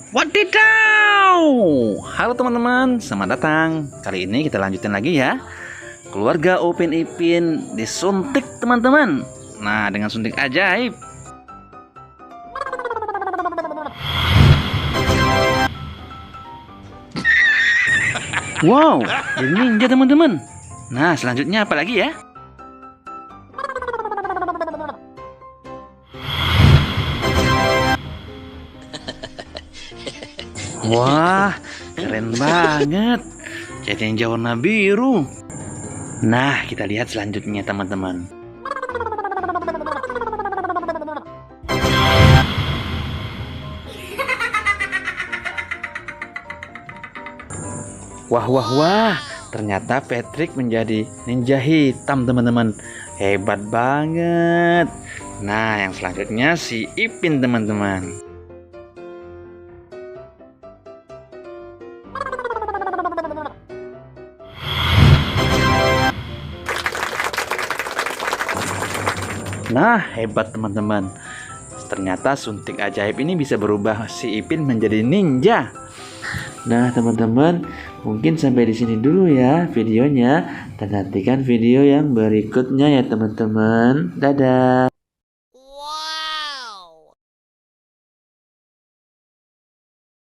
Wadidaw! Halo teman-teman, selamat datang. Kali ini kita lanjutin lagi ya. Keluarga Upin Ipin disuntik teman-teman. Nah, dengan suntik ajaib. Wow, jadi ninja teman-teman. Nah, selanjutnya apa lagi ya? Wah, keren banget. Jadi ninja warna biru. Nah, kita lihat selanjutnya teman-teman. Wah, wah, wah. Ternyata Patrick menjadi ninja hitam teman-teman. Hebat banget. Nah, yang selanjutnya si Ipin teman-teman. Nah, hebat teman-teman. Ternyata suntik ajaib ini bisa berubah si Ipin menjadi ninja. Nah, teman-teman, mungkin sampai di sini dulu ya videonya. Dan nantikan video yang berikutnya ya, teman-teman. Dadah.